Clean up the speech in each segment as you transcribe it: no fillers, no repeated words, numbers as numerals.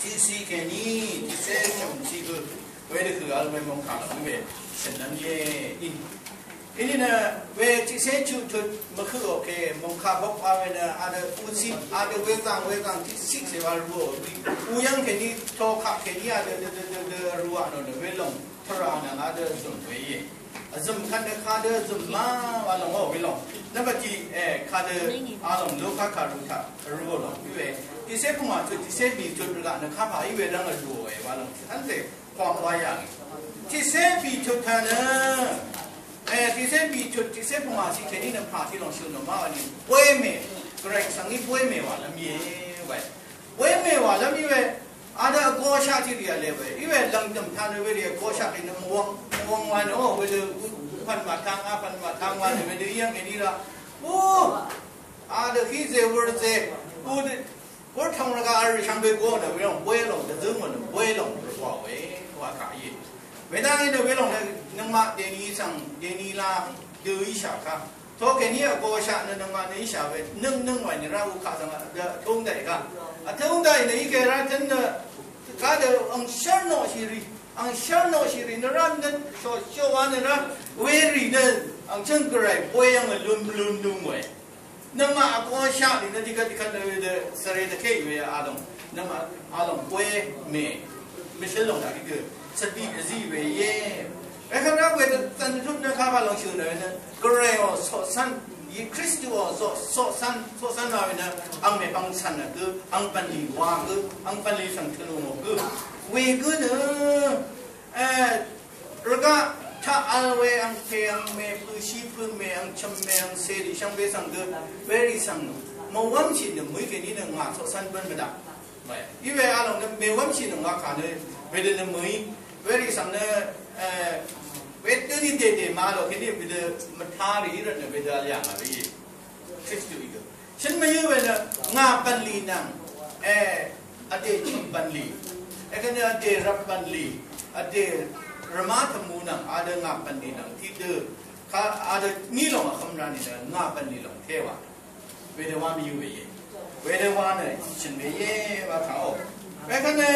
ที่ซีแค่นี้ที่เซชมซีก็เวลคืออะไรไม่มองขาดไม่เว้เช่นนั้นเย่อินนี่นะเวที่เซชุดมันคือโอเคมองขาดบอกว่าเวนะอาจจะอุซิอาจจะเวกังที่ซิกเสวารู้อุยังแค่นี้โตขาแค่นี้อาจจะรู้อ่ะเนาะเวลงพระรานะอาจจะส่งไปzum kan de khade zum ma walong ho bilong number t khade along lokha kharuta ru lo yue ti se phuma tu ti se bi tu ga na kha pha yi we dang lu we walong an se khwa khwa ya ti se bi tu than na ti se bi tu ti se phuma si khe ni na pha ti long shu no ma ni pwe me correct sang ni pwe me wa la mie we pwe me wa la mi we ada gosha ti dia le we i we lang dam than we le gosha ni na muang wan o we de pan ma thang wan we de yang ni la o ada khi ze wor ze o de wor thang la ga ar chang be go na we long we long de zung wan we long wa we wa ka yi we da ni de we long na ma de ni la de yi sha ka to ke ni a gosha na ma ni sha we nung wa ni ra u kha sang da thong dai ka a thong dai ni ke ra chen na ka de ang shan no shi ri ang shan no shi ri na ran den so wan na we ri na ang chen grai pwe yang lun dung we na ma a ko sha ni na di ka de sare de ke we a dong na ma a dong pwe me shel long da ki ge sa ti zi we ye e ka na we tan tu na ka ba long shu na grai o so san yi Kristo so san na we na ang me bang san na ge ang pan li wa ge ang pan li sang thlu mo ge we ge na ra ga ta al we ang te ang me pu shi pu me ang cham me ang se li sang be sang ge very sang mo wam chi ne mui ke ni na nga so san ban ba da ba yi we a long na me wam chi na nga ka ne we de na mui very sang naเวทนี่เด็ดๆมาเราแค่นี้ไปเดินมาท่ารีระเนี่ยไปเดินอย่างอะไรคริสต์อีกฉันไม่ยืมเลยนะงาบันลีนังอเดชิบันลีก็เนี่ยอเดรับบันลีอเดรมาธมูนังอเดงาบันลีนังที่เดินข้าอเดนี่ลงมาคำรานนี่นะงาบันลีลงเทวะเวทวามีอยู่เย่เวทวาเนี่ยฉันไม่เย่ว่าเขาก็เนี่ย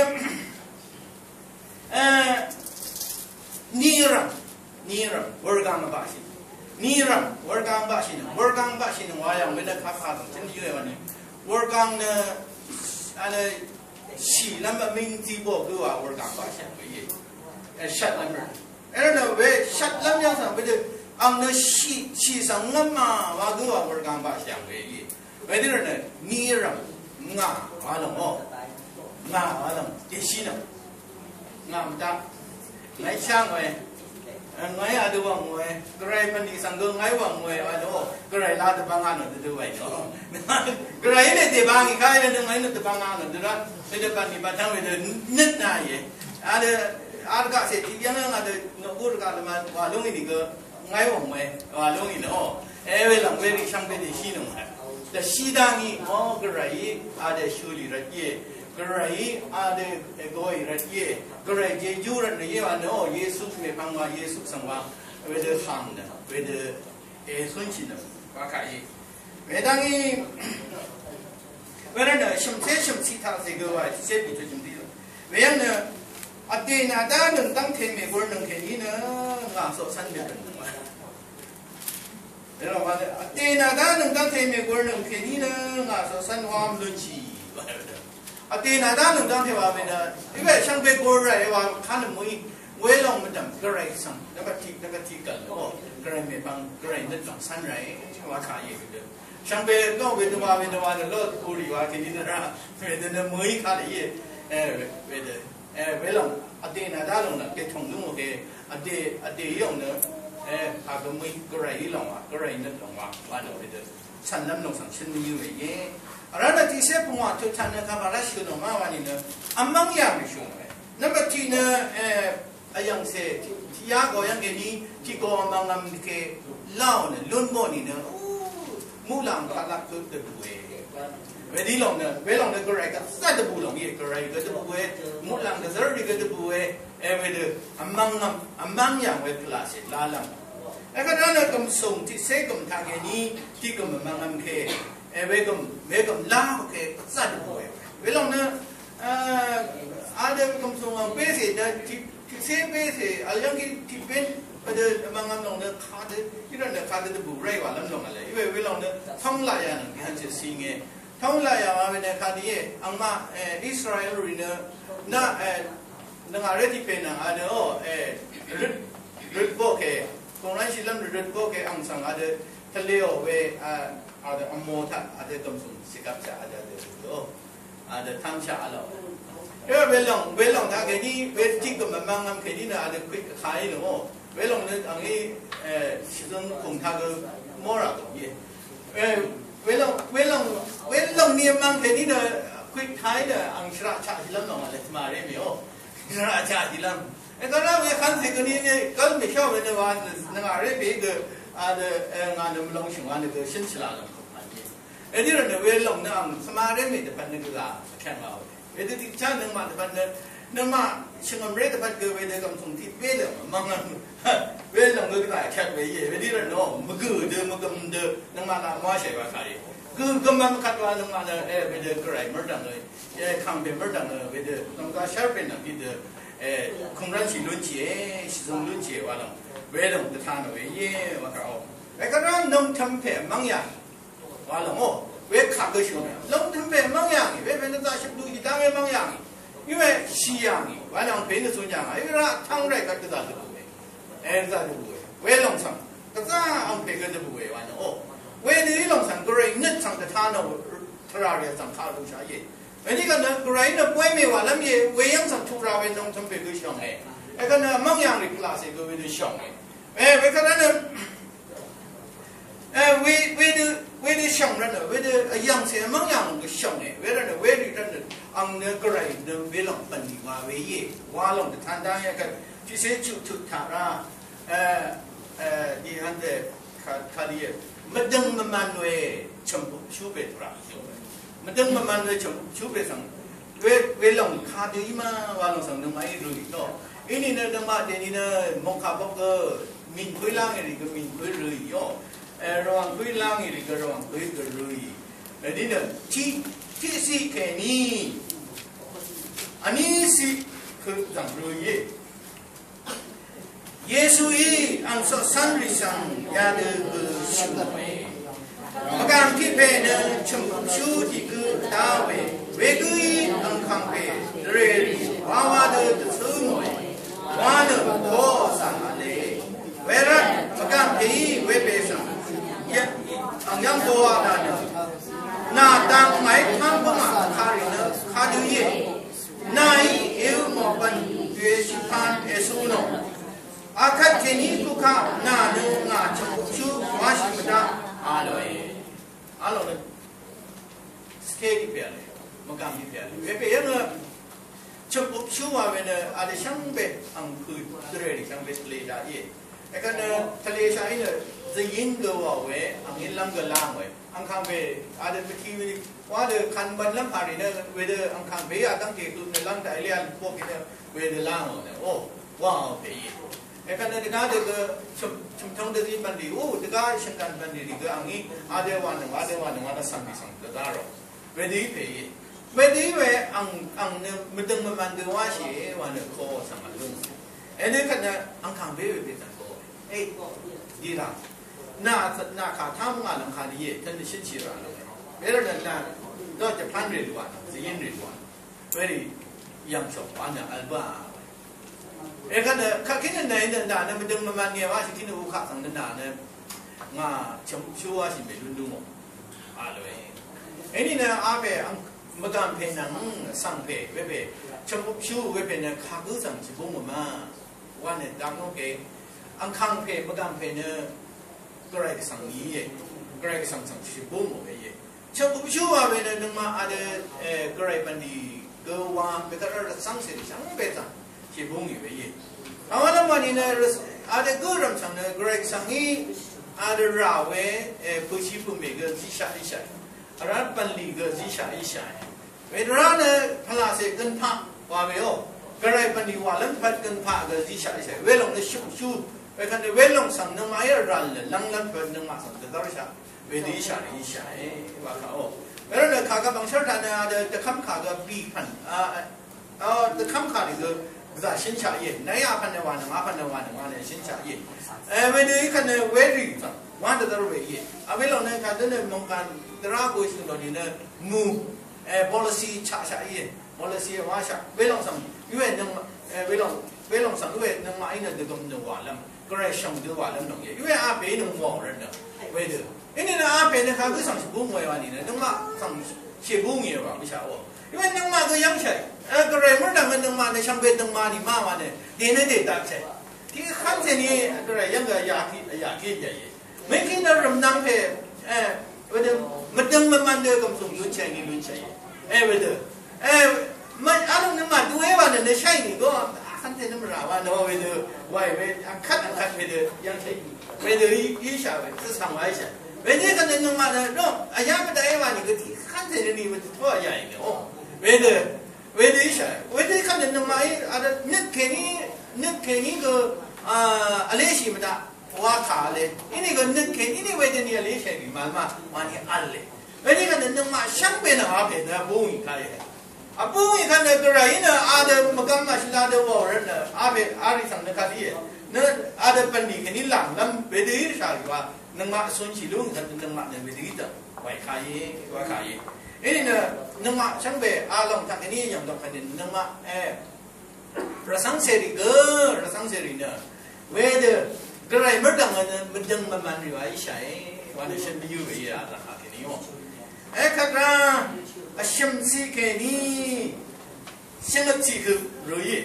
niram wargang bashi niram wargang bashi no wayang we na kha chen yue wa ni wargang na ana shi lam ba ming ti bo ku wa wargang bashi we ye shat lam no we shat lam yang sang we de ang na shi sang ngam ma wa ku wa wargang bashi we ye we de ne niram nga wa lo mo nga wa lo ti shi no nga ma ta ngai chang we ngai adu wang we grai pan ni sang go ngai wang we wa do grai la de bang an de we no grai ne de bang kai ne ngai ne de bang an de ra se de pan ni ba thang we de nit na ye a ga se ti yang nga de no ur ga ma wa long ni go ngai wang we wa long ni no we lang we ri sang be de shi no ma de shi da ni o grai a de shu li ra ye grai a de goi ra ye grai je ju ra ne ye wa no yesu me bang wa yesu sang wa we de ham de we de sun chi ne wa ka yi we dang ni we na ne shim chi ta se go wa se bi to jim di we yang ne a de na da nang dang the me go nang ke ni ne nga so san de ren wa de la wa a de na da nang dang the me go nang ke ni ne nga so san wa m lun chi wa a de na da nang dang the wa me na i we chang be go ra wa khan mui we long ma dam grai sang da ba ti ka lo grai me bang grai ne tong san rai wa ka ye de chang be no we de wa lo ko ri wa ke ni na me de ne mui ka le ye we de we long a de na da long na ke thong lu mo ke a de yong ne a ga mui grai long wa grai ne long wa no we de san lam long sang chen ni we ye ara na ti se pu wa tu chan na ka ba la shu no ma wa ni ne amang ya mi shu ne number 2 ne ayang se ti ya go yang ke ni ti go amang ngam ke lao ne lun mo ni ne mu lang ka la tu de we we di long ne we long ne correct ka sa de bu long ye correct ka de bu we mu lang de zer di ka de bu we we de amang ngam amang yang we class la lang e ka na kam song ti se kam ta ke ni ti kam amang ngam ke we kam la ke sa de bu we long ne กำส่งเบสเดที่เซเบสอะไรอย่างที่เป็นประเดี๋ยวบางงานลงเนี่ยขาดที่นั่นเนี่ยขาดจะบุไรว่าลำลงอะไรอีเวลงเนี่ยท่องลายอย่างที่ฮันจะสิ่งท่องลายอย่างว่าเป็นขาดที่อังมาอิสราเอลรีเนี่ยน่านั่งอะไรที่เป็นอันเนาะรึดโบเกตรงนั้นชิลัมรึดโบเกอังสังอะไรทะเลโอเวอะไรอโมทัอะไรกำส่งสิกับชาอะไรเดี๋ยวอะไรทั้งชาแล้วเวลงถ้าแค่นี้เวลที่ก็มันบางงานแค่นี้นะอะไรคุยขายเนาะเวลงเนี่ยอันนี้สิ่งของทางก็มั่วละตรงนี้เวลงเนี่ยมันแค่นี้นะคุยขายเนี่ยอังชราชาที่ลำลงอะไรมาเรื่องนี้โอ้ชราชาที่ลำก็เราเนี่ยคันสิ่งนี้เนี่ยก็ไม่ชอบเลยว่านั่งอะไรไปก็อะไรงานมันลงสิ่งวันนี้ก็ชิ้นฉลาดลงนี่เราเนี่ยเวลงเนี่ยสมาเรื่องนี้จะเป็นนึกว่าแค่ว่าitu tidak nama depan nama semua mereka depan kepada kampung ti bela mangan bela mereka cakap begini jadi no megu de megam de nama nama siapa kali gemam katwa nama beda kerai merdang kampen merdang beda nama siapa nak beda kumran si lunci si lunci walau bela depan begini wakau mereka orang nom tempe mangya walau 왜 가고 싶어요? 너무 템페 망양이 왜 배는다 싶도 이 땅의 망양이 왜 시양이 완전 배는 소냐가 이거라 탕래 같다 그거에 애자 그거에 왜 롱상 그자 안 배거든 그거에 완전 왜 이롱상 그래 있는 상태 타노 트라리아 상 카로 샤예 왜니까 너 그라이너 보이메 와람이 왜 영상 투라왜 농 템페 그 시험에 그러니까 망양이 클래스 그거에 시험에 왜 그러는为的想人呢，为的养些梦养个想呢，为了呢，为的人呢，昂那个人呢，为了本地话为业，话弄的谈谈也个，就是就他啦，你看的看的，没等慢慢为全部修备出来，没等慢慢为全部修备上，为弄看的嘛，话弄上那么一路的，因为呢，那么的你呢，蒙卡不个民归lang的个民归路哟。ระหว่างคุยล่างอีกระหว่างคุยกันเลยอันนี้เนี่ยที่สิแค่นี้อันนี้สิคือจังเลยเยซูอังสสันริสังยาเดือชูเวเมื่อการที่เป็นชมชูที่คือดาวเวกุยอังคังเปเรลีวาวาเดือดซื้อหน่อยวาเดือดโตสังอะไรเวรัตเมื่อการที่เวเปสังอังยังตัวนั้นน่าตั้งไม่ทำบ้างข้าเรื่องข้าดูยี่นายเอวมบันเวชิพันเอสุโนอาคัดเจนี่ทุกข้าน่าดูน่าชมชูวาชิมดาอะไรเนี่ยสเกลที่เปลี่ยนเลยมันการที่เปลี่ยนเปลี่ยนเนี่ยชมชูว่าเป็นอะไรช่างเป็นอังคือเรื่องช่างเป็นทะเลได้ยี่ไอ้กันทะเลใช่เนี่ยจะยินก็ว่าเว้อังยินลำก็ล่างเว้อังคางเว้อาจจะไปที่ว่าเดคันบันลำพารีเนี่ยเวเดอังคางเว้อาตั้งเกตุในลำแต่เรียนพวกนี้เวเดล่างเนี่ยโอ้ว้าวเว้ไอ้กันเนี่ยก็เด็กชมทงเด็กบันดีโอ้เด็กก็ช่างกันบันดีก็อังนี้อาเดวันหนึ่งวันสังที่สังก็ได้หรอเวดีเว้อังเนี่ยมันต้องมันเดือดว่าเสียวันเนี่ยโคสังกันลุงไอ้เนี่ยกันเนี่ยอังคางเว้เป็นสังโคเอ้ดีละน่าขาท่ามงานหลังคาดีท่านจะชิ้นชีระเลยเวลานั้นเราจะพันเรียนวันจะยินเรียนวันเวลียังชอบวันเนี่ยอัลบ้าเอ้กันเนี่ยข้าคิดในนั้นเนี่ยมันดึงมันเนี่ยว่าสิ่งที่เราขาดสังนั้นเนี่ยงาชมชัวสิ่งเป็นรุ่นดูมั้งอะไรไอ้นี่เนี่ยอาเปเมื่อการเพนังสังเพเวชมชัวเวเนี่ยข้าก็สังชิบุ้งมาวันเนี่ยดังโอเคอังคังเพเมื่อการเพเนี่ยก็ไรสังนี้ก็ไรสังชิบุ้งหมดเลยชมชัวเวเนี่ยนึกมาอะไรก็ไรบันดีก็ว่าเป็นการสังเสริมสังเบตังชิบุ้งอยู่เลยเอาแล้วมันนี่เนี่ยอะไรก็รำสังเนี่ยก็ไรสังนี้อะไรราเวผู้ชิบุ้งเมก็จิชาอิชาอะไรปันลีก็จิชาอิชาเวลาเนี่ยพลาเสกันพักว่าเวลก็ไรปันดีว่าลังพัดกันพักก็จิชาอิชาเวลาเนี่ยชูไอ้คนที่เวลงสังนึกมาไอ้รันเลยลังพัดนึกมาสังจะต้องใช่เวดีอิชาว่าเขาเวลาเนี่ยข้าก็บางชาติเนี่ยจะคำข้าก็บีพัน的看卡的个不是新茶叶，那样看的话呢，麻烦的话呢，完了新茶叶，为了看呢外地上，完的都是外叶，为了呢看的呢门干，这哪个是说的呢木policy 茶叶 policy 话啥，为了什么？因为能为了什么？因为能买呢这个能完了，个人想的完了能因为阿伯能忘人的，为的。因为呢，阿伯呢，他个上是不会话你呢，能嘛上是不会话，为啥哦？因为能嘛个养起来，个人们那个能嘛呢，上辈能嘛你妈妈呢，你那得打起来，ที่ขั้นเจนี่个人ยัง个อยากใหญ่ไม่คิดนะรำนังเพวันเดียวมันดึงมันเดือกับส่งลุ้นใจนี่ลุ้นใจวันเดียวมันอารมณ์นึงมาดูให้ว่าเนี่ยใช่นี่ก็ขั้นเจนี่มันราว่าเนาะวันเดียวไว้อังคัดวันเดียวยังใช่วันเดียวอีชาวันจะทำไว้ใช่วันนี้กันนึงมาเนี่ยเนาะอาญาไม่ได้ว่านี่ก็ที่ขั้นเจนี่มันจะทั่วใหญ่เนี่ยโอ้วันเดียวใช่วันนี้กันนึงมาอะไรนึกแค่นี้ก็อะไรสิมันจะว่าขาเลยอันนี้ก็นึกแค่นี้วันนี้อะไรใช่ไหมมาวันนี้อะไรวันนี้กันนึงมาช่างเป็นอาเป็นนะบุ้งใครบุ้งกันเนี่ยก็ไรเนี่ยอาเดมกำมาชิลาเดวอร์เนี่ยอาริสังเนคดีเนี่ยอาเดปันนี่แค่นี้หลังแล้วเวทีใช่ว่านึงมาส่วนชิลุงกันนึงมาเนี่ยเวทีจะไว้ขายอันนี้เนี่ยนึงมาช่างเป็นอาลองทางนี้อย่างตรงกันนึงมาระสังเสรีเนี่ยเวทีก็ไรไม่ดังเนี่ยมันดังมันอยู่ไอ้ใช่วันนี้ฉันไปอยู่ไอ้อะไรหาแค่นี้มั้งข้าราชิมซีแค่นี้ชิมซีคือรู้ยี่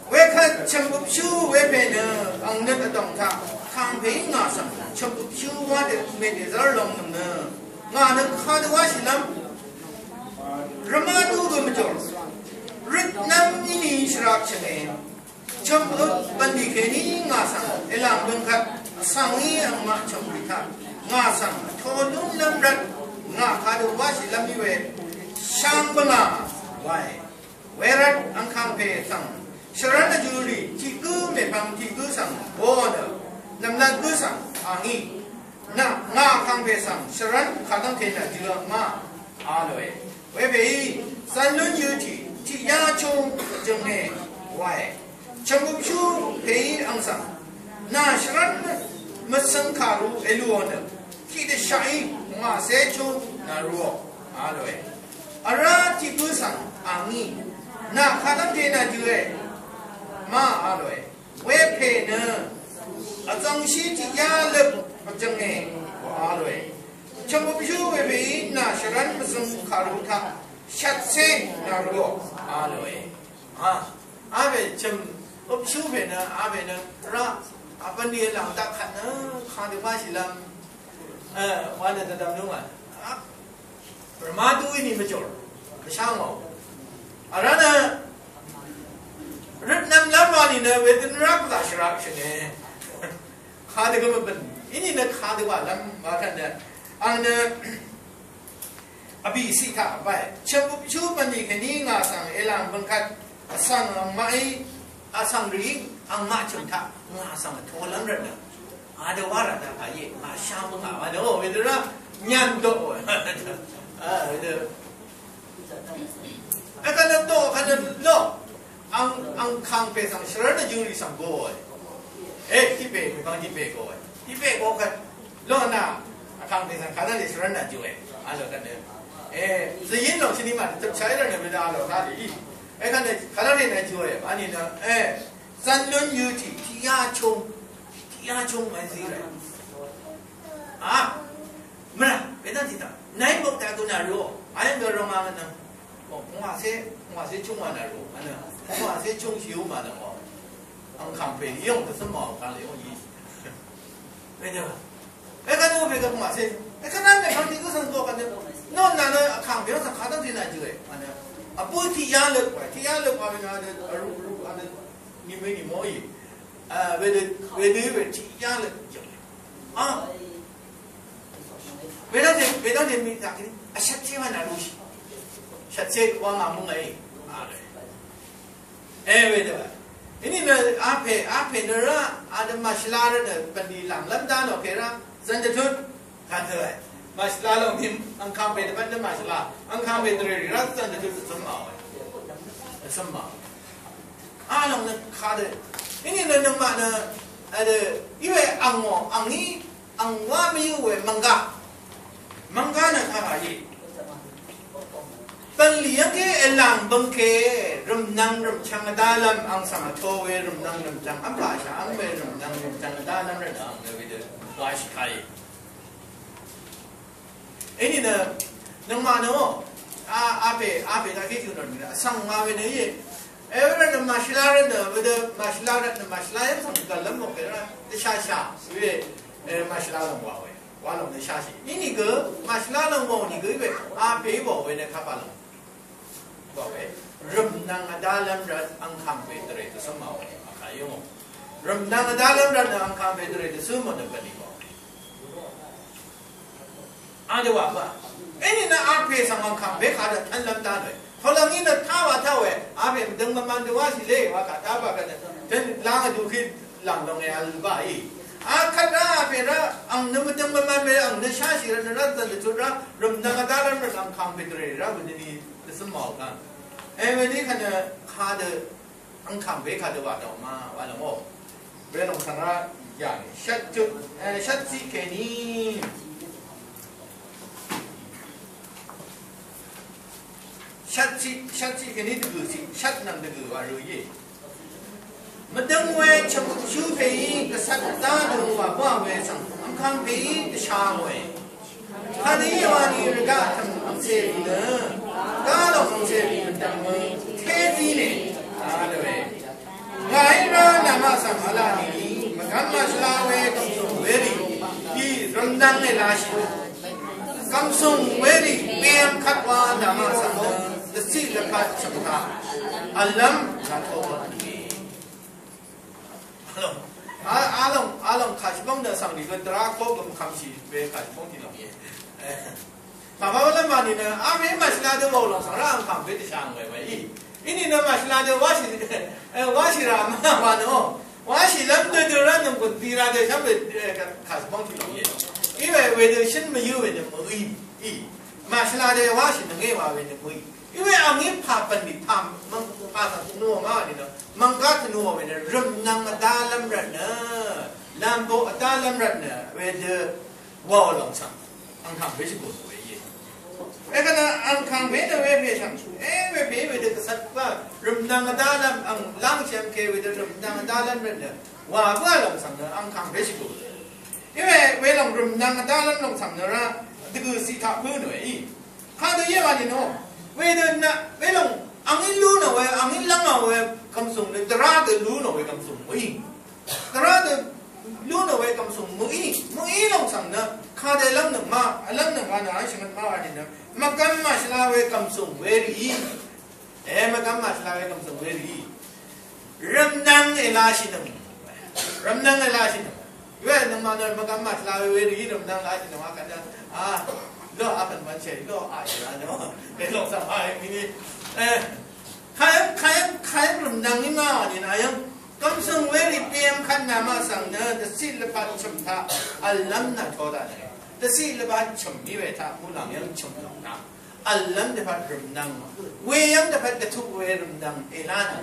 เวข้าชิมบุบชูเวเป็นอังเนตต้องทำข้างเพงงาสังชิมบุบชูว่าเด็กเมดิซาร์ลงเนี่ยงานนั้นข้าดูว่าสิลำรามาดูก็ไม่จบริดน้ำนี่ชรักเชนชมบุบันดีแค่นี้งาสังเอลังบังคับสังนี้อังมาชมบุคับงาสังทอดุนน้ำรัดงาข้าดูว่าสิลำมีเวช่างบังอาไว้เวรัดอังคังเพสังชรันจูรีที่กูไม่ฟังที่กูสังโอ้เนน้ำรัดกูสังอังนี้น่ะงาคังเพสังชรันข้าต้องเทน่ะจีละมาอาเลยเวเบย์สันลุนยูที่ยาชงจงเนไว้ชมบุชูเพย์อังสังน่าชรันมัสังขารูเอลูอนที่เดชัยงาเซชูนารูอาเลยอาราที่กูสังอังนี้น่าข้าต้องเทน่ะจีเลยมาอาเลยเวเพเนอาจังชีที่ยาเล็บจังเนอาเลยชมบุชูเวเบย์น่าชรันมัสังขารูท่าชัดเซนารูอาเลยอาเบชมบุชูเพเนอาเบเนระอาปันดีหลังตาขันนะข้าดูว่าสิลำวันเดินดำนุ่งประมาดูอินี่ไม่จบไม่ช่างหรอกอะไรนะรึกน้ำล้ำวันนี้นะเวทีรักษาชรักใช่ไหมข้าดูก็ไม่เป็นอินี่นะข้าดูว่าล้ำมากันเนี่ยอันเนี่ยอภิสิทธิ์ไปเชื่อมชูปันดีแค่นี้งาสังเอลังบังคับสังไม่สังรีอังมาจุนทะงาสังโทลังเรื่องอาเดวาระตาพายมาช่างมึงว่าเดี๋ยวเวทีรักยันโตเดี๋ยวไอ้กันโตกันโลอังคังเปสังเชอร์นจูริสังโกที่เปย์ฟังที่เปย์โก้กันโลน่ะคังเปสังขันนั่นเชอร์นจูอะไรกันเนี่ยจะยินหรอกที่นี่มันจะใช้เรื่องเนี่ยไม่ได้หรอกท่าดีไอ้กันเนี่ยขันนั่นเนี่ยจูอันนี้นะสันลุนยูที่ยาชงไม่สิเลยมันเป็นตั้งที่ตั้งไหนบอกแต่ตัวน่ารู้ไอ้เรื่องมันนะบอกหัวเสียชงมันน่ารู้อันนั้นหัวเสียชงชิวมันนะบอกอังคังเป็น用的是毛กันเลยอย่างนี้ไม่ได้ไอ้กันดูเป็นกับหัวเสียไอ้กันนั่นเนี่ยบางทีก็สังตัวกันเนี่ยนอนนั่นเนี่ยคังเป็นสังขาตั้งที่ไหนจู่อันนั้นพูดที่ยาเลิกไปเป็นอะไรรู้อันนั้นนี่ไม่นี่มอยเวทีที่ยาเลิกจังเวลาเด็กมีสักทีชัดเจนมันน่ารู้ชัดเจนว่ามันมึงไงเวทีอันนี้เนี่ยอาเพเนี่ยละอาเดมาชลาเนี่ยเป็นดีหลังลำดานโอเคละสันจะทุนกันเถอะมาชลาเราพิมอังคารเป็นเป็นมาชลาอังคารเป็นเรื่องรักสันจะทุนสมเอา什么？阿龙呢卡的，因为呢嘛呢，因为昂我昂你昂我没有为蒙嘎呢卡卡耶。本里样ke elang bengke remnang remchang dalam ang sama towe remnang remchang apa sya ang me remnang remchang dalam redang de wash kai ini na nang mano ape ta ke tu no sang ma we ne ye evra na mashlara na with mashlara na mashlara sang kalam mo ke na de sha we mashlara wa we wa lo de sha shi ini ke mashlara mo ni ke we ape bo we ne kha pa lo remnang dalam rat angkang bedre itu semua akayo remnang dalam rat angkang bedre itu semua dapat dibawa ada apa ini nak apa sang angkang bed ada tanam tanam kalau ini nak tawa apa dengan manduwa sile waka apa kan dan lang dukit lang dong albai akada pera ang namadang mamame ang nashashi ran rat dan tura remnang dalam rat angkang bedre ra begini semua kan ini kan ada angkang bek ada wadah ma wadah mo belum sana yang shat si kini shat si kini tu si shat nang tu waru ye madang we chu pei kesat ta tu wa ba we sang angkang pei de sha we hari wani rega tam se ne kalau se tang kedi ne ada we ngai ra nama sang ala ni magamma slawe kamsung veri ki randang ne la shi kamsung veri pem khatwa nama sang the si la khat chakha alam la tho ni along khashbong da sang ni ko dra ko gum khamsi be khashbong ti lo ye Papa wala mani na ame masla de bolo sara ang kampe de sang we we ini na masla de wasi rama wano wasi lam de ran ng putira de sabe khasbong ti lo ye iwe we de shin me yu we de mo i masla de wasi na nge wa we de mo iwe ang ni pa pan ni pam mang pa sa no ma ni no mang ka no we de rum nang dalam rat na lambo dalam rat na we de wa long sang ang kampe si ko angkang beda we sang we de kesat pa remnang dalam ang lang siam ke we de remnang dalam renda wa ba long sang angkang be siku we long remnang dalam long sang ra de gu si tha pu no i ha de ye ba ni no we de na we long ang in lu no we ang in lang no we kam sung de tra de lu no we kam sung wi tra de lu no we kam sung mu i long sang na kha de lang nang ma lang nang ma na sing ma wa ni na makam maslawe kamsung veri makam maslawe kamsung veri ramnang elasinam we nang mana makam maslawe veri ramnang elasinam akada lo akan manche lo ayala no lo sa ai mini kayam ramnang ni ma ni na yang kamsung veri pm khan nama sang na the silpat chamtha alam na thoda ne Tasi lebat cemmi weta mulang yang cemlang na alam dapat rendang we yang dapat datuk we rendang elana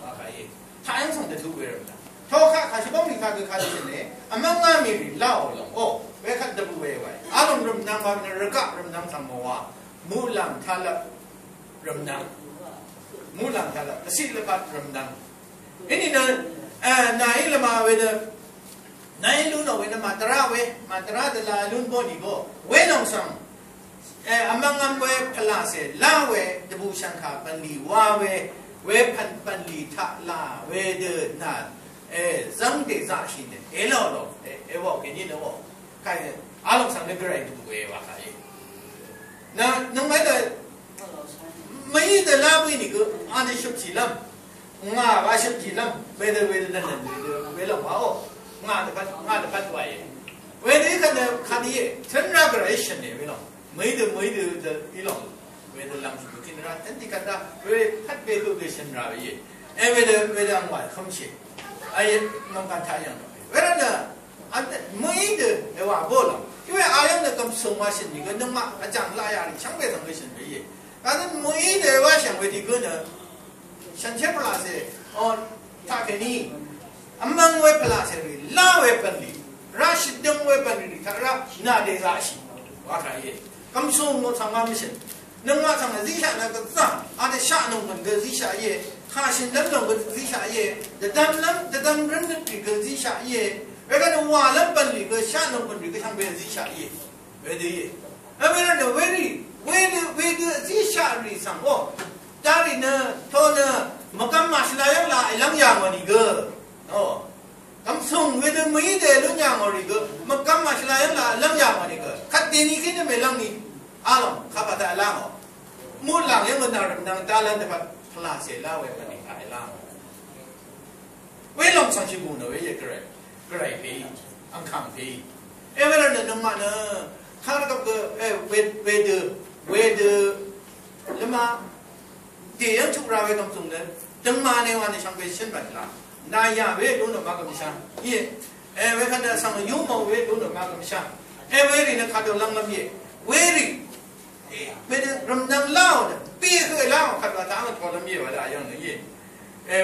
akai tayang sang datuk we rendang thoka kasibong ni ka sini amang ngami lao long we kat dabu we wai along rendang ba na reka rendang samoa mulang thalap rendang tasi lebat rendang ini na ilama we de Nai lu no we na matara de la lun bo ni bo we nong sang amang we phala se la we de bu shang kha pan li wa we pan li tha la we de na zang de za shi de lo wo ke ni lo kai a long sang de grai du we wa kai na nong mai de mai de la bu ni ko a de shup chi lam nga ba shup chi lam we de na we lo ma nga dapat wae we de kan ye tenra gration ne we lo mai de ilong we de lam su kin ra ten di kata we phat be ko ge shin ra ye we de ang wa khom chi ai nong kan tha yang we ra na an mai de wa bo lo 因为阿样的咁生活性，你个能嘛，讲拉呀，你强别上个性的耶。但是每一代我想为的个呢， ฉันเชื่อพลาเสอ๋อถ้าแค่นี้อัมมังเวพลาเสรีลาเวปันลีราชิดงเวปันลีถ้าราหน้าเดราชิว่าใครคำส่งโน้ตทางมาไม่ใช่นึกว่าทางนั้นที่ฉันนั่นก็ตั้งอาจจะชาหนุ่มกันก็ที่ฉันข้าฉันนั่งลงก็ที่ฉันแต่ดำนั้นก็ที่ฉันเวลาเราว่าแล้วปันลีก็ชาหนุ่มปันลีก็ทำเป็นที่ฉันเวดีเวลาเราเวดีที่ฉันรีสังโอตาลีเนอโทเนอมักมาสลายละไอ้ลังยางวันนี้ก็โอ้คำส่งเวลาไม่ได้ลุงยางวันนี้ก็มักมาสลายละลังยางวันนี้ก็ขัดเดนี่ขึ้นไม่ลังนี้อาลมข้าพเจ้าลังมูลหลังยังมันนางตาลันแต่ว่าพลาเสลาเววันนี้ไอ้ลังเวลาสังชิบุนเวย์เกรย์พีอังคังพีเวลาเนี่ยน้องมันเนอข้าราชการเวดแล้วมาเดี๋ยวชุกราเวกำสุงเลยจังมาในวันนี้ช่างเป็นเช่นแบบนั้นนายาเวดูหนุ่มมากกับฉันเวขันเดสังยุ่งมาเวดูหนุ่มมากกับฉันเวรีเนี่ยขัดลังลำเย่เวรีเวดรำนังเล่าเนี่ยปีเคยเล่าขัดว่าทางมันพอลำเย่ว่าได้ยังเนี่ย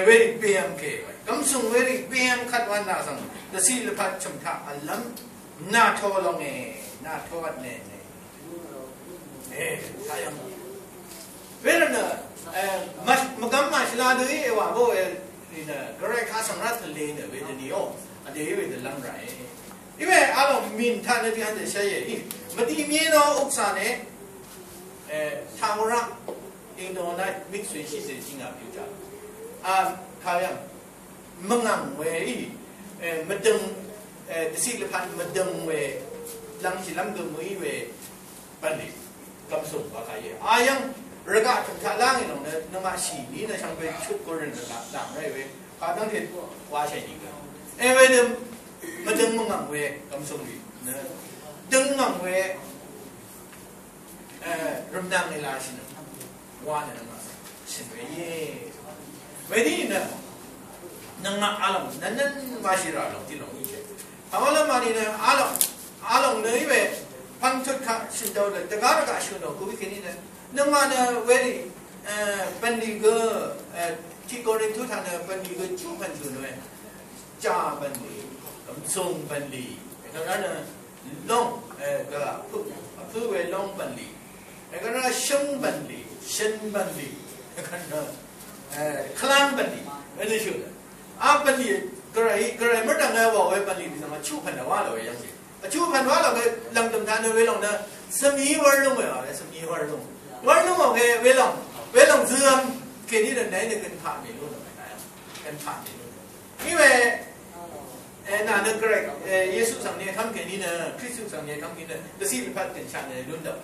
เวรีเปียมเกยกำสุงเวรีเปียมขัดวันน่าสังแต่สิ่งละพัดชมท่าอัลลัมน่าทอลงน่าทอดเนี่ยทายังเวลาเนี่ยมักมาชลาดูเอว่าโบนี่นะก็ได้ข้าสังรัตเลเนี่ยเวทีนี้โอ้อันเดียวเวทีลังไรอีเว่อารมณ์มินท่านที่อันเดียใช่ยี่มาที่มีน้องอุกษาเนี่ยทางรักอินโดนีเซียมิกซ์สุยชีสิจิงาพิวจ้าข้ายังมังงังเว้ยมาดึงสิ่งละพันมาดึงเว้ยลังสิลังดึงมือเว้ยปันดิกำสุนว่าใครยังระกาศถ้าล่างนี่น้องเนี่ยน้องมาสีนี้นะช่างเป็นชุดกรีนระกาศต่างได้เว้ยข้าตั้งที่ว่าใช่ดีกันเว้ยเดิมมาดึงมังงังเว้ยกำสุนดีนะดึงงังเว้ยรำดังในลาชินว่าเนี่ยน้องมาสิเว้ยเว้ยนี่นะน้องมาอารมณ์นั่นว่าสิราลงที่ลงนี่ใช่ถ้าว่าเรามานี่นะอารมณ์เนี่ยเว้ยพันชุดข้าชินดาวเลยแต่การระกาศชินดาวกูไม่คิดนี่นะน้องมาเนี่ยเวรีเป็นดีก็ที่ก่อนที่ทุกท่านเป็นดีก็ชูพันชุนเว้ยจ้าเป็นดีกำส่งเป็นดีแล้วก็เนี่ยลงก็ผู้เวลงเป็นดีแล้วก็เนี่ยชงเป็นดีชินเป็นดีแล้วก็เนี่ยคลางเป็นดีไม่ได้ชื่อเป็นดีก็เลยไม่ต้องเลยบอกว่าเป็นดีสมัยชูพันว่าเราอย่างนี้ชูพันว่าเราก็ลำตำทานเวลงเนี่ยสมีวันลงเลยสมีวันลงวันนู้นบอกเวลงเสื่อมแค่นี้เดินไหนเนี่ยกันผ่านไม่รู้หรอกนะกันผ่านไม่รู้นี่เว้น่านึกอะไรเยซูสั่งเนี่ยทำแค่นี้นะคริสต์สั่งเนี่ยทำแค่นี้แต่สิ่งที่พัดเป็นชาเนี่ยรุ่นเดียว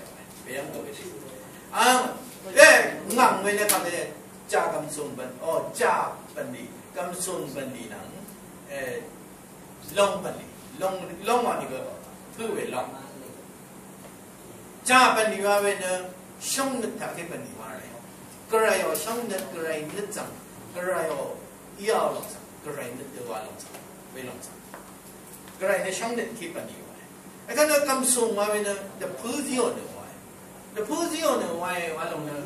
ไปยังตัวไปสิงังเว้ยนะครับเนี่ยจ่ากำสุนบันจ่าบันดีกำสุนบันดีนังลงบันดีลงวันนี้ก็เพื่อเวลงจ่าบันดีว่าเว้ยเนี่ยช่องนึกถ้าเกิดเป็นดีว่าอะไรก็ไรอ๋อช่องนึกก็ไรนึกจังก็ไรอ๋อยาวลงจังก็ไรนึกตัวลงจังไม่ลงจังก็ไรในช่องนึกที่เป็นดีว่าไอ้ก็นึกคำส่งมาเป็นเดพื้นที่อ่อนว่าเดพื้นที่อ่อนว่าลงเนี่ย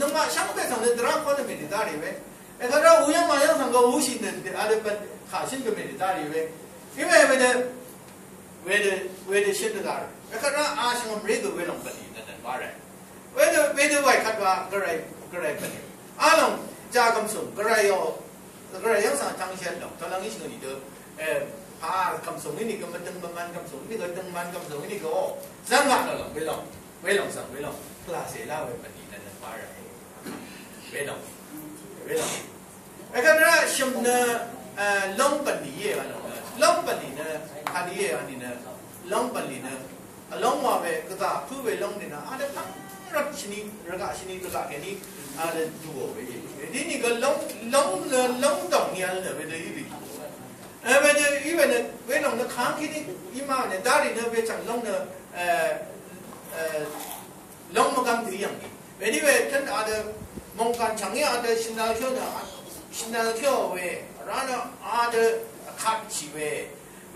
นึกว่าช่างเป็นสังเกตร้านคนไม่ได้ตาดีเว้ยไอ้ก็เราอุ้ยมายังสังเกตอุ้ยสิเนี่ยอะไรเป็นขาชินก็ไม่ได้ตาดีเว้ยที่เวเดชินตาดีไอ้ก็เราอาช่างมันเรียกเวลงเป็นดีนั่นว่าอะไรเวทีไว้ขัดว่าก็ไรเป็นอารมณ์จากคำส่งก็ไรยังสั่งทางเช่นหรอกตอนหลังนี้สิ่งนี้เด้อพาคำส่งนี่ก็มันตึงมันคำส่งนี่ก็ตึงมันคำส่งนี่ก็สังกัดหรอกเวลงสั่งเวลงคลาสเซล่าเวเป็นดีนั่นว่าอะไรเวลงไอ้ก็นั่นชิมเนลงเป็นดีอ่ะลงเป็นดีนะคดีอันนี้นะลงเป็นดีนะลงมาเวก็ตาผู้เวลงนี่นะอะไรตั้งรับชนิดระกาชนิดระกาแค่นี้อะไรดูเอาไว้ทีนี้ก็ลงตรงนี้เลยไปเลยอีกไปเลยอีไปเลยเวลาเนี่ยค้างที่นี่อีมาเนี่ยดาริเนี่ยไปจังลงเนี่ยลงมากันที่อย่างนี้ไปนี่ไปท่านอาจจะมองกันช่างนี้อาจจะชินดาเที่ยวเนี่ยชินดาเที่ยวเวร้านเนี่ยอาจจะขับชีเ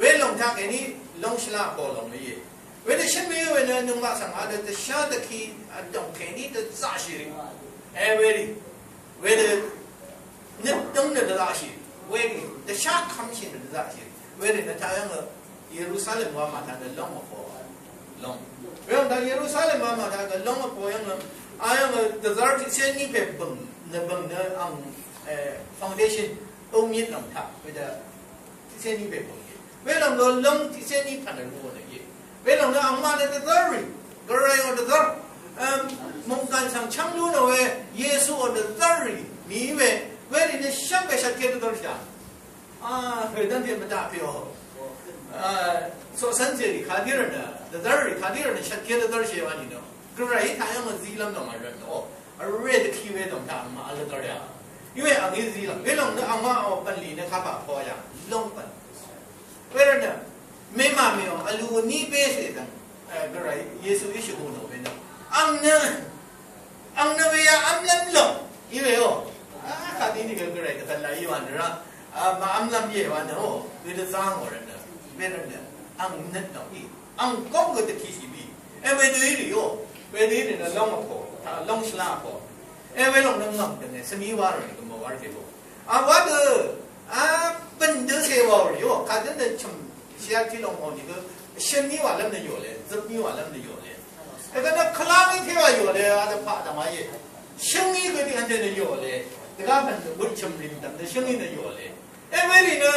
วลงทางแค่นี้ลงสลาบอลงไม่ยี่เวลาฉันไม่เวลาหนุ่มมาสังอาจจะชาติที่อันตรงแค่นี้จะจ่าชีริเวล zashi where the shark comes in the zashi where in the time Jerusalem wa mata the long long well the Jerusalem wa mata the long for young I am a desert sending people the foundation only long top with the sending people well on the long sending panel well on the amount of the third girl on the third Mungkan sang changlu no we Yesu on the third me we where in the shop I shall get the door we don't get the pio so essentially Kadirana the third Kadirana shall get the door one you know great I am a zealand on my red oh I read the keyword on time a little there you are a zealand we long the ama of Balina Kappa Poya long but where the Mema meo aluni base great Yesu issue no window ang nawiya amlam lo iweo kadini ka great ka la iwan ra ma amlam ye wan no with the song or the better ang net no I ang kong the TCB e we do yo we do the long ko long sla ko e we long ngam de semi wa ro ko mo wa ke bo wa de ben de se wa yo ka de chum sia ti long mo ni ko shen ni wa lam de yo le zip ni wa lam de yo le e ka na khala ni the wa yo le a de pa da ma ye shen ni ko ti an de yo le de ga ben de wo chum rin dam de shen ni de yo le e we ni na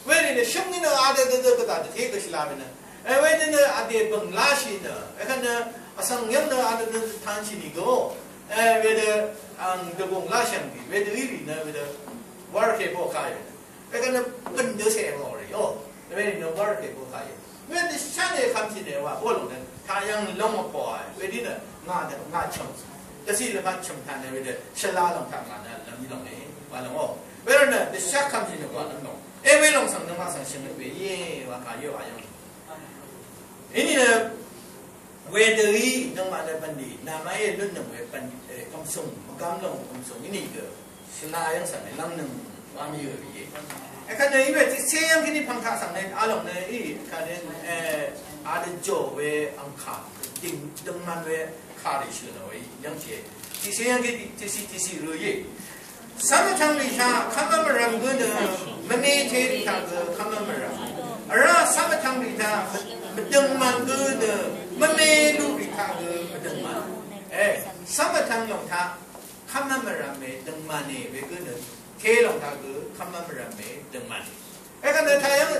we ni shen ni na a de de ka de the ko sla me na e we ni na a de bang la shi na e ka na asang yam na a de tan chi ni go e we de ang de bong la shan bi we de ri na we de war ke bo ka ye e ka na ben de se mo ri yo we ni no war ke bo ka ye we de shan ye kham chi de wa bo long de ta yang long mo po we di na nga chum de si le ba chum tan ne we de shala long ta ma na lam ni long ne wa long o we na de sha kham chi ne wa long e we long sang ma sang shin we ye wa ka yo wa yang ini ne we de ri nang ma de ban di na ma ye lun nang we ban kam sung kam long kam sung ini ke shala yang sang ne lang nang wa mi yo ye e ka ne we se yang ki ni phang tha sang ne a long ne I ka ne a de jo we ang kha ding deng man we kha ri shi no we yang che ti se yang ki ti si ru ye sam thang li sha kham ma ram gu ne ma ne the ta ge kham ma ram ara sam thang li ta deng man gu ne ma ne lu ri ta ge deng man sam thang long ta kham ma ram me deng man ne we ge ne the long ta ge kham ma ram me deng man e ka ne ta yang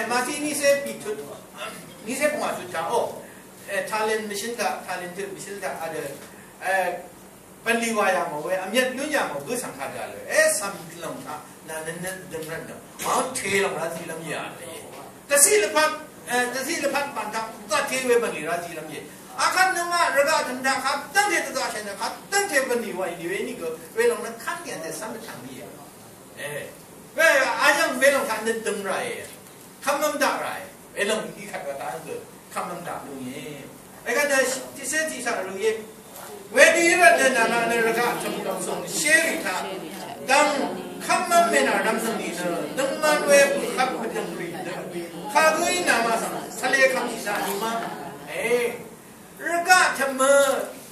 ma ti ni se pi tu ni se pwa tu ta o talent mission ka talented mission ka ada ban li wa ya mo we amyat lu ya mo gu sang kha da le sam long ta na ne deng ran da ma the long ra si lam ya le ta si le pat ban ta ta the we ban li ra si lam ye akan na ma ra ga tan da kha tang the ta shen da kha tang the ban li wa ni we ni ko we long na khan ya de sam chang ni we a yang we long khan de deng ra ye kham nam da ra we long ki kha ka ta ge kham nam da lu ye e ka da ti se ti sa lu ye we di ra de na na ra ga cham dong song she ri ta dang kham nam me na ram sang ni na dang man we khap ku dang ri kha gui na ma sa le kham si sa ni ma ra ga cham ma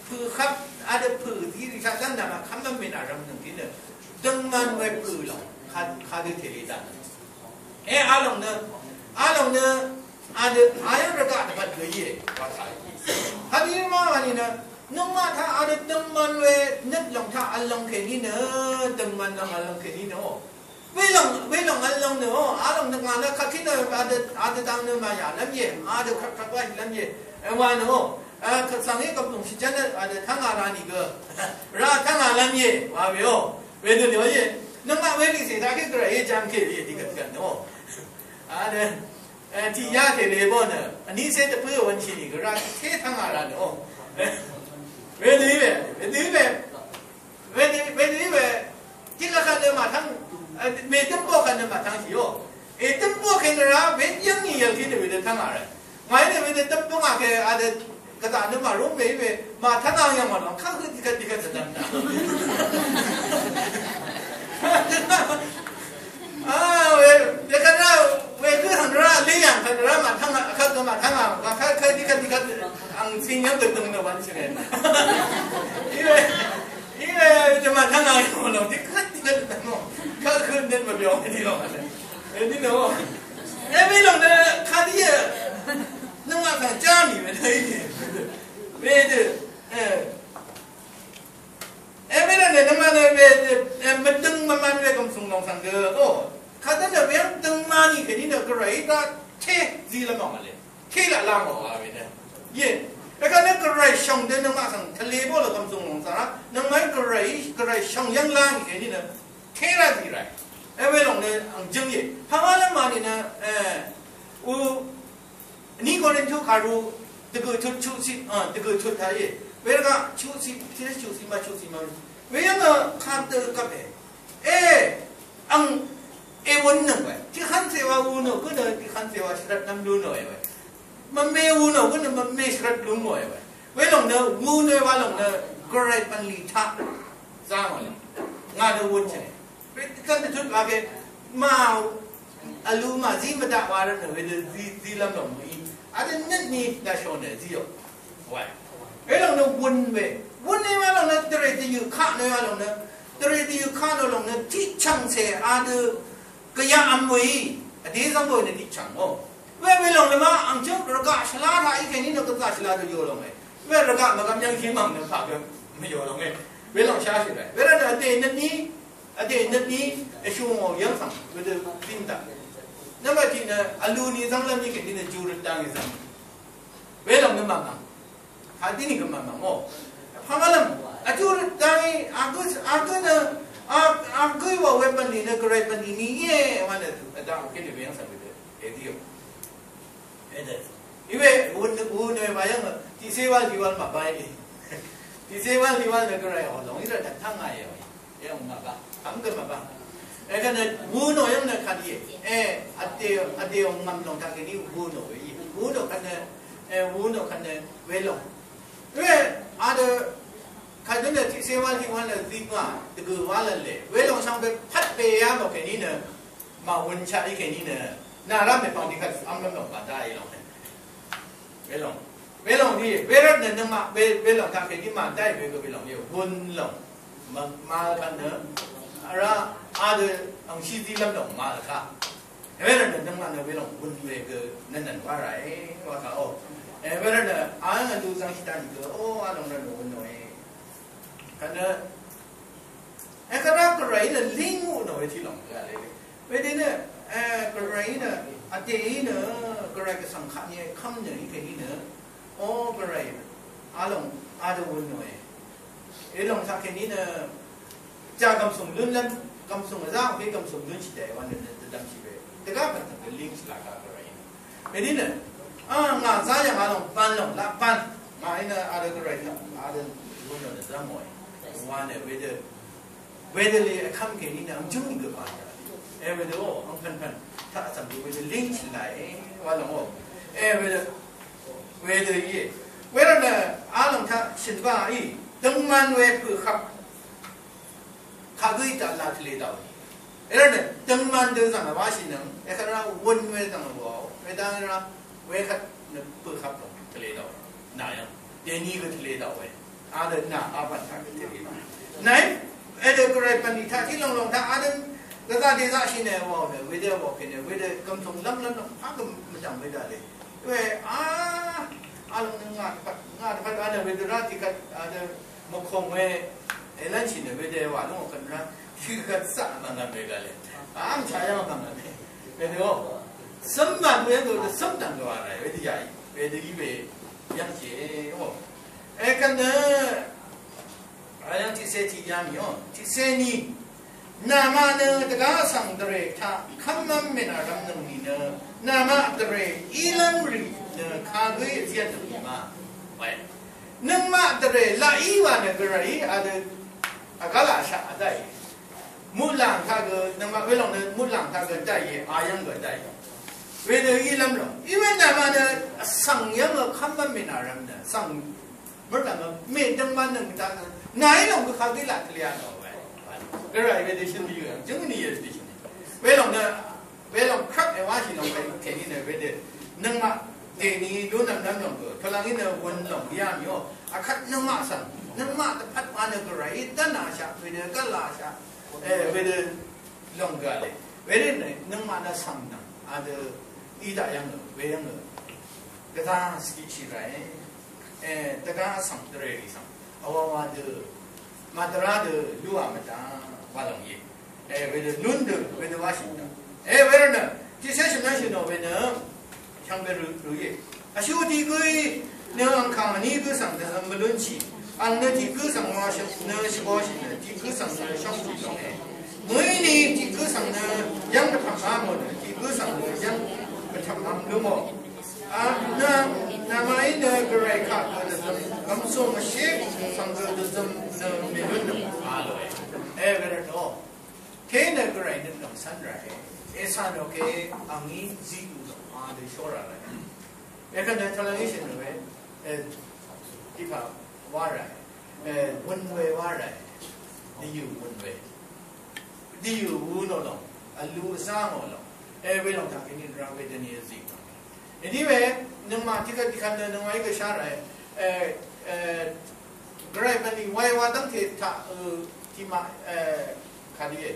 phu khap a de phu ti ri sa dan na ma kham nam me na ram sang ni na dang man we phu lo kha de the li da a long na a de a ya ra ga de ba de ye wa sa ha di ma wa ni na nong ma tha a de dang man we net long tha al long ke ni na dang man long al long ke ni no we long al long no a long na na kha thi na a de dang na ma ya lam ye a de kha wa lam ye wa no kha sang ye kam tong si jan a de thang a ra ni ge ra thang a lam ye wa bi yo we de lo ye nong ma we ni se da ke gra ye jam ke ye di ka no a de ti ya ke le bo na ani se de pu wan chi ni ge ra the thang a ra no we di be ti la kha le ma thang me tem bo kha ne ma thang chi yo tem bo ke ra we yang ni ya ki ne we de thang a ra ngai ne we de tem bo ma ke a de ka ta ne ma ro me be ma thang a yang ma lo kha ti ka ta da we de ka ra we ku thang ra le yang ka ra ma thang a ka ma thang a ka ti ka ang sing yang de tung no wan chi ne 이래 정말 당황해요. 어디 같은 거 뭐, 그 ပြောနေဒီတော့ဒီတော့အဲ့ဒီလုံးနဲ့ခါဒီရနှမကကြားနေပဲတဲ့ဘယ်တဲ့အဲ့ဒီနဲ့နှမနဲ့မတုံမမနဲ့ကံစုံလုံးဆောင်တော့ခါတဲ့ဘယ်တုံမနီခင်းနေကြရတာချက်စီလမောင်လေခေလာလာမောပါပဲတဲ့ယေแล้วก็เนี่ยกระไรช่องเดินน้ำมาสั่งทะเลบ่เรากำลังลงสาระน้ำมันกระไรช่องยังล่างแค่นี้นะแค่ไรสิไรไอ้เวลาเนี่ยอังจังยี่พามาแล้วมาเนี่ยนะนี่ก็เรียนชุดคารูตะกุชุดสิตะกุชุดไทยเวลาก็ชุดสิที่ชุดสิมาเวลาก็ข้ามเตอกับอังวันหนึ่งไปที่ขันเสวาอูโน่ก็เนี่ยที่ขันเสวาชรัดน้ำดูหน่อยไปมันไม่วูนก็เนี่ยมันไม่ชรัดลุงหน่อยไปเวลาเนี่ยวูนเนี่ยว่าหลงเนี่ยกระไรปันลีทักสร้างอะไรงานวูนใช่กันจะชุดว่าแกมาอาลูมาซีมาด่าว่าเนี่ยเวลาซีลำหลงมีอันนี้นี่ได้ชนเนี่ยซีอ่ะว่าเวลาเนี่ยวูนไปวูนเนี่ยว่าหลงเนี่ยตระที่อยู่ข้างเนี่ยว่าหลงเนี่ยตระที่อยู่ข้างหลงเนี่ยที่ช่างเสียอาดูก็ยังอันไว้เดี๋ยวสังเกตเนี่ยที่ช่างโอ้เวลาเนี่ยมาอังจุกระกาศลาได้แค่นี้เนี่ยก็กาศลาจะโยลงไหมเวลาระกามันก็ยังขี้มังเนี่ยพักไม่โยลงไหมเวลาช้าสิเลยเวลาเนี่ยเดี๋ยวนี้ไอ้ช่วงยังสั่งเวลาทิ้งตานั่นหมายถึงเนี่ยอาลูนี่สั่งแล้วนี่แค่นี้เนี่ยจูรุตังนี่สั่งเวลาเนี่ยมังหาที่นี่ก็มังโอ้พอมาแล้วจูรุตังนี่อากุเนี่ยอากุว่าเว็บปันนี่เนี่ยกระไรปันนี่เย่วันเนี่ยแต่โอเคเดี๋ยวยังสั่งไปเดี๋ยวเดี๋ยว因为我呢，嘛样个，第三晚嘛摆的，第三晚那个人哦，容易点疼啊哟，也唔嘛吧，疼个嘛吧，哎，看那我呢样呢看的，阿爹我们弄他给你我呢看的，我呢看的为了，因为阿的看到那第三晚那地方，这个完了嘞，为了上边拍背啊嘛给你呢，嘛温差一给你呢。那เราไม่ฟังที่เขาอันนั้นหลงมาได้หรอกเนี่ยเวลาที่เวลาเนี่ยนึกมาเวลาทำแค่นี้มาได้เวลาก็เวลาเนี่ยวนหลงมากันเนอะอะไรอาจจะอังชีที่ลำหลงมาละค่ะเวลาเนี่ยนึกมาเนี่ยเวลาวนเวก็นั่นว่าไรว่าเขาโอ้เวลาเนี่ยอ่านดูสังคิดานก็โอ้อ่านลงนั่นวนหน่อยกันเนอะก็รักอะไรเนี่ยลิงก์หน่อยที่หลงอะไรเวลาเนี่ยกระไรเนี่ยอาเจเนี่ยกระไรก็สังขารเนี่ยคำเนี่ยแค่นี้เนี่ยโอ้กระไรอาลงอาดูวนหน่อยลงสักแค่นี้เนี่ยจากกำส่งลื่นแล้วกำส่งร่างให้กำส่งลื่นชิดแต่วันเนี่ยจะดำชิบแต่ก็เป็นแต่ลิงก์สลากกระไรเวลาเนี่ยงานสายอย่างอาลงปันลงละปันมาเนี่ยอาดูกระไรครับอาดูวนหน่อยจะมวยวันเนี่ยเวลาเลยคำแค่นี้เนี่ยจุ่มอีกก็ไปเวลาโอ้อังพันถ้าสัมผัสเวลาลิงก์ไหลว่าหลงโอ้เวลายี่เวลาเนี่ยอาหลงถ้าสินว่าอีดังมันเวคือขับข้ากุยจัดลาทะเลดาวเวลาเนี่ยดังมันเดินสังว่าสินังขณะวนเวสังว่าเวลาเนี่ยเวขัดเนี่ยคือขับลงทะเลดาวไหนเดี๋ยวนี้ก็ทะเลดาวเว้ยอาเดินหน้าอาบันทางทะเลดาวไหนเด็กอะไรปัญญาที่ลงถ้าอาเดินก็ได้ดีสักชิ้นเนี่ยว่าเนี่ยวิธีว่าเนี่ยวิธีกำส่งล้ำพักก็ไม่จำไม่ได้เลยด้วยลงงานพักอันเนี่ยวิธีรัฐที่ก็อันเนี่ยมุขคงเว้นั่นชิ้นเนี่ยวิธีว่าลงกันนะที่ก็สั่งมันไม่ได้เลยใช้ยังมันไม่วิธีว่าสมบัติเว้ยตัวสมดังตัวอะไรวิธีใหญ่วิธีเว้ยยังเจ๋อกันเนี่ยยังที่เสียที่ยังอยู่ที่เสียนี่นามาเนตกาสังเดรท่าคำมั่นไม่นารำนึงนี่เนนามาเดรอีลัมรีเนข้าด้วยเสียตุมาไปนึกมาเดรละอีวานกระไรอะไรกาลาชาได้มุลลังท่าก็นึกมาเวลาเนี่ยมุลลังท่าก็ได้อายังก็ได้เวลาอีลัมหรออีเวนนามาเนี่ยสังยังคำมั่นไม่นารำเนี่ยสังเมื่อไหร่ไม่จังมันหนึ่งท่าไหนลงก็ข้าด้วยหลักเลียนเอากระไรเวทีชิ้นดีจังนี่ยังดีชิ้นเวลาครับไอ้ว่าชิ้นเราไปแค่นี้เนี่ยเวทีนึ่งมาเดี๋ยวนี้รู้น้ำลงก็พลังนี้เนี่ยวนลงยามอยู่คัดนึ่งมาสั่งนึ่งมาแต่พัดมาเนี่ยกระไรด้านหน้าชาเวทีก็ลาชาเวทีลงกันเลย เวรเนี่ยนึกมาได้สั่งนะอาจจะอีได้ยังเวรยังแต่ถ้าสกิชิไรแต่ถ้าสั่งตัวเองสั่งเอาว่าเดมาตราเดลู่อามาตาว่าลงยี่เวรนุ่นเดเวรว่าชินเวรเนี่ยที่เชื่อฉันชินเวรช่างเป็นรู้ยี่อาชีพที่กุยเนี่ยอังคารนี้ก็สั่งแต่ไม่ลุ้นชีอันนี้ที่ก็สั่งว่าฉันเนี่ยชิบอชินที่ก็สั่งเนี่ยช่างถูกต้องเมื่อนี้ที่ก็สั่งเนี่ยยังจะทำมาหมดที่ก็สั่งเนี่ยยังจะทำมารู้หมดnama ini gerai kat dalam langsung masih sanggup dalam minum aloi. Betul. Kena gerai ni dalam sandrai. Esan okey angin zidu ada suara lah. Kan dalam television tu tiba warai, one way warai, diu one way, diu unolong, alu sangolong. Belum tak ini ramai jenis zidu. Jadi nung ma tiga tikan nung ai ke syarai gerai bani wai wadang ke tak tima kali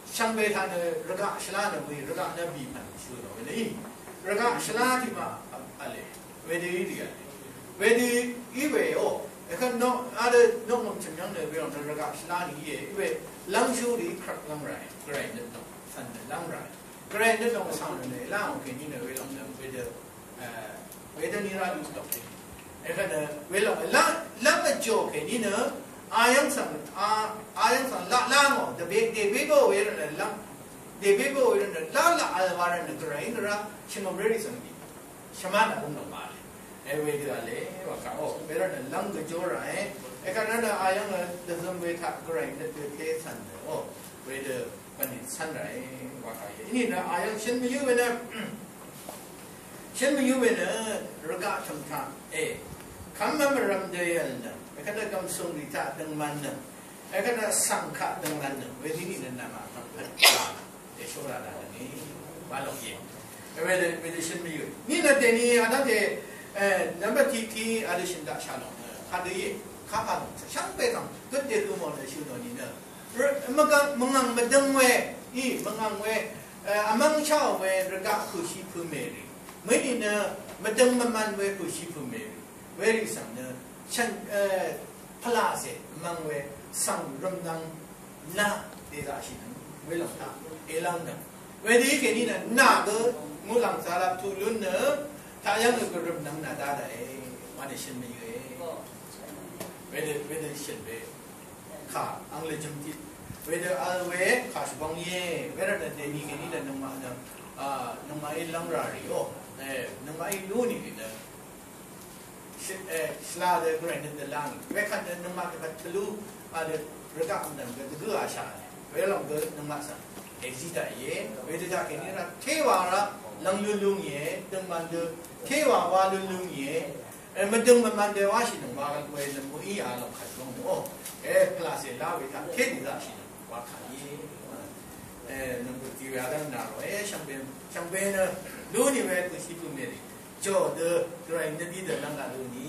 sampai tanah regak selana bui regak nabi man suruh ini regak selana tima ale wedi dia wedi iwe kan no ada no macam yang le bilang regak selana ni iwe langsung di kerak lamrai gerai ni tu san lamrai gerai ni dong sang ni lang ke ni ne bilang weda ni ragu stop kan bilang lang jo ke ni ne ayam sang la the big go weda lang the big go weda la alwara ne gerai ni ra chimam ready sang ni shamana bung no ma weda le wa ka weda lang jo ra kan na ayam the zum we tha gerai ne ke san weda panin san ra wa ka ini na ayam shin mi yu weda shin mi yu weda raga tham tha kamma ram de yal na kada kam sung ri ta dang man na kada sangkha dang man na wedi ni na ma tham pha shora da ni ba lo ye weda shin mi yu ni na de ni ada de number ti ada shin da sha lo kada ye ka pa sang pe kam tu de tu mo na shu no ni na mengang bedeng we mengang we amang chao we raga ku shi pu me ri mai ni na bedeng man we ku shi pu me ri we ri sang na chan phala se mang we sang ram nang na de da shi we long ta lang na we di ke ni na ge mu lang sa la tu lun na ta yang ge ram nang na da da wa de shin me ye we de shin we ka ang le jum ti weda alwe khas bang ye weda de ni ke ni de nang ma ilang ra ri nang ma i lu ni de sla de grand de lang we khan de nang ma ke lu de raga am dang de gu a sha we long de nang ma sa exita ye weda ja ke ni ra the wa ra lang lu lu ye dang man de the wa lu lu ye ma dang man de wa shi nang ma we de mu i a lo khas long class la we ta the ni da shi wa kha ye nang ku ti ya da na ro champagne na lu ni we ku shi pu me ri jo de drai de di de nang ga lu ni